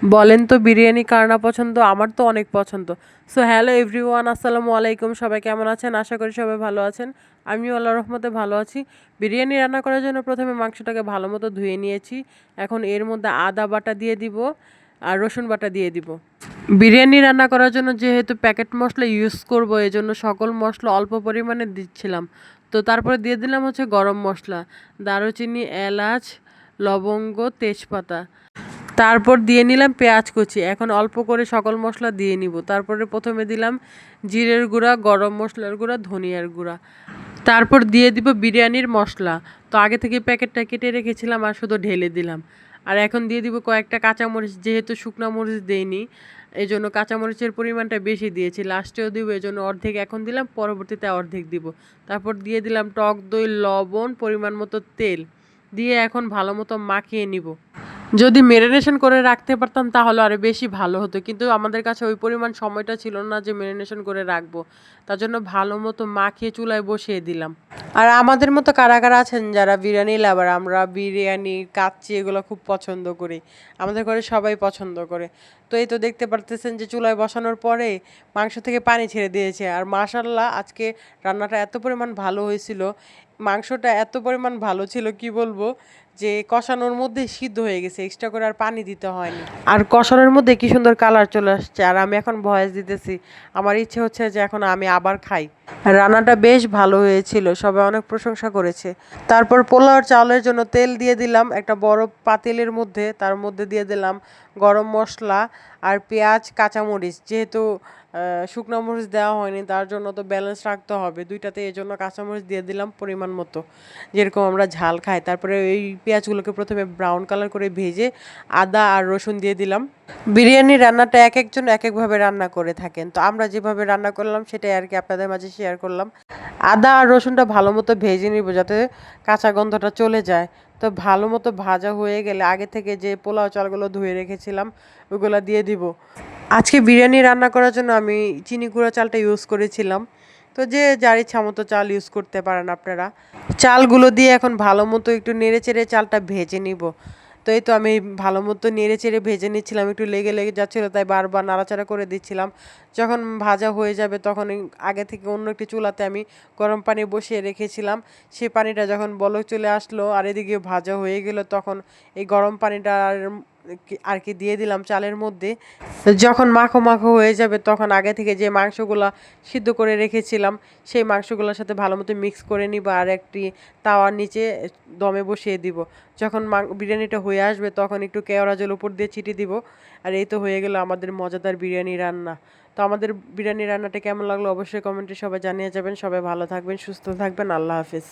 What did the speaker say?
বলেন তো বিরিয়ানি কার না পছন্দ? আমার তো অনেক পছন্দ। সো হ্যালো এভরিওয়ান, আসসালামু আলাইকুম। সবাই কেমন আছেন? আশা করি সবাই ভালো আছেন। আমিও আল্লাহর রহমতে ভালো আছি। বিরিয়ানি রান্না করার জন্য প্রথমে মাংসটাকে ভালো মতো ধুয়ে নিয়েছি। এখন এর মধ্যে আদা বাটা দিয়ে দিব আর রসুন বাটা দিয়ে দিব। বিরিয়ানি রান্না করার জন্য যেহেতু প্যাকেট মশলা ইউজ করব, এজন্য সকল মশলা অল্প পরিমাণে দিচ্ছিলাম। তো তারপরে দিয়ে দিলাম হচ্ছে গরম মশলা, দারুচিনি, এলাচ, লবঙ্গ, তেজপাতা। তারপর দিয়ে নিলাম পেঁয়াজ কুচি। এখন অল্প করে সকল মশলা দিয়ে নিব। তারপরে প্রথমে দিলাম জিরের গুঁড়া, গরম মশলার গুঁড়া, ধনিয়ার গুঁড়া। তারপর দিয়ে দিব বিরিয়ানির মশলা। তো আগে থেকে প্যাকেটটা কেটে রেখেছিলাম আর শুধু ঢেলে দিলাম। আর এখন দিয়ে দিব কয়েকটা কাঁচামরিচ, যেহেতু শুকনো মরিচ দেইনি এই জন্য কাঁচামরিচের পরিমাণটা বেশি দিয়েছি। লাস্টেও দিব, এই জন্য অর্ধেক এখন দিলাম, পরবর্তীতে অর্ধেক দিব। তারপর দিয়ে দিলাম টক দই, লবণ, পরিমাণ মতো তেল দিয়ে এখন ভালো মতো মাখিয়ে নিব। যদি মেরিনেশন করে রাখতে পারতাম তাহলে আরো বেশি ভালো হতো, কিন্তু আমাদের কাছে ওই পরিমাণ সময়টা ছিল না যে মেরিনেশন করে রাখবো। তার জন্য ভালো মতো মাখিয়ে চুলায় বসিয়ে দিলাম। আর আমাদের মতো কারা কারা আছেন যারা বিরিয়ানি লাভার? আমরা বিরিয়ানি, কাচ্চি এগুলো খুব পছন্দ করি। আমাদের ঘরে সবাই পছন্দ করে। তো এই তো দেখতে পারতেছেন যে চুলায় বসানোর পরে মাংস থেকে পানি ছেড়ে দিয়েছে। আর মাশাল্লাহ আজকে রান্নাটা এত পরিমাণ ভালো হয়েছিল, মাংসটা এত পরিমাণ ভালো ছিল কি বলবো, যে কষানোর মধ্যে সিদ্ধ হয়ে গেছে, এক্সট্রা করে আর পানি দিতে হয়নি। আর কষানোর মধ্যে কি সুন্দর কালার চলে আসছে। আর আমি এখন ভয়েস দিতেছি, আমার ইচ্ছে হচ্ছে যে এখন আমি আবার খাই। রান্নাটা বেশ ভালো হয়েছিল, সবাই অনেক প্রশংসা করেছে। তারপর পোলাওর চাউলের জন্য তেল দিয়ে দিলাম একটা বড় পাতিলের মধ্যে। তার মধ্যে দিয়ে দিলাম গরম মশলা আর পেঁয়াজ, কাঁচামরিচ। যেহেতু শুকনো মরিচ দেওয়া হয়নি, তার জন্য তো ব্যালেন্স রাখতে হবে দুইটাতে, এই জন্য কাঁচামরিচ দিয়ে দিলাম পরিমাণ মতো, যেরকম আমরা ঝাল খাই। তারপরে এই পেঁয়াজগুলোকে প্রথমে ব্রাউন কালার করে ভেজে আদা আর রসুন দিয়ে দিলাম। বিরিয়ানি রান্নাটা এক একজন এক একভাবে রান্না করে থাকেন, তো আমরা যেভাবে রান্না করলাম সেটাই আর কি আপনাদের মাঝে শেয়ার করলাম। আদা আর রসুনটা ভালো মতো ভেজে নিব যাতে কাঁচা গন্ধটা চলে যায়। তো ভালো মতো ভাজা হয়ে গেলে আগে থেকে যে পোলাও চালগুলো ধুয়ে রেখেছিলাম ওগুলো দিয়ে দিব। আজকে বিরিয়ানি রান্না করার জন্য আমি চিনি গুঁড়া চালটা ইউজ করেছিলাম। তো যে যার ইচ্ছা মতো চাল ইউজ করতে পারেন আপনারা। চালগুলো দিয়ে এখন ভালো মতো একটু নেড়ে চেড়ে চালটা ভেজে নিব। তো এই তো আমি ভালো মতো নেড়ে চেড়ে ভেজে নিচ্ছিলাম, একটু লেগে লেগে যাচ্ছিলো তাই বারবার নাড়াচাড়া করে দিচ্ছিলাম। যখন ভাজা হয়ে যাবে তখন আগে থেকে অন্য একটি চুলাতে আমি গরম পানি বসিয়ে রেখেছিলাম। সেই পানিটা যখন বলক চলে আসলো আর এদিকে ভাজা হয়ে গেল, তখন এই গরম পানিটা আর কি দিয়ে দিলাম চালের মধ্যে। যখন মাখো মাখো হয়ে যাবে তখন আগে থেকে যে মাংসগুলা সিদ্ধ করে রেখেছিলাম সেই মাংসগুলোর সাথে ভালো মতো মিক্স করে নিব আর একটি তাওয়ার নিচে দমে বসিয়ে দিব। যখন বিরিয়ানিটা হয়ে আসবে তখন একটু কেওড়া জল উপর দিয়ে ছিটিয়ে দিব। আর এই তো হয়ে গেল আমাদের মজাদার বিরিয়ানি রান্না। তো আমাদের বিরিয়ানি রান্নাটা কেমন লাগলো অবশ্যই কমেন্টে সবাই জানিয়ে যাবেন। সবাই ভালো থাকবেন, সুস্থ থাকবেন। আল্লাহ হাফিজ।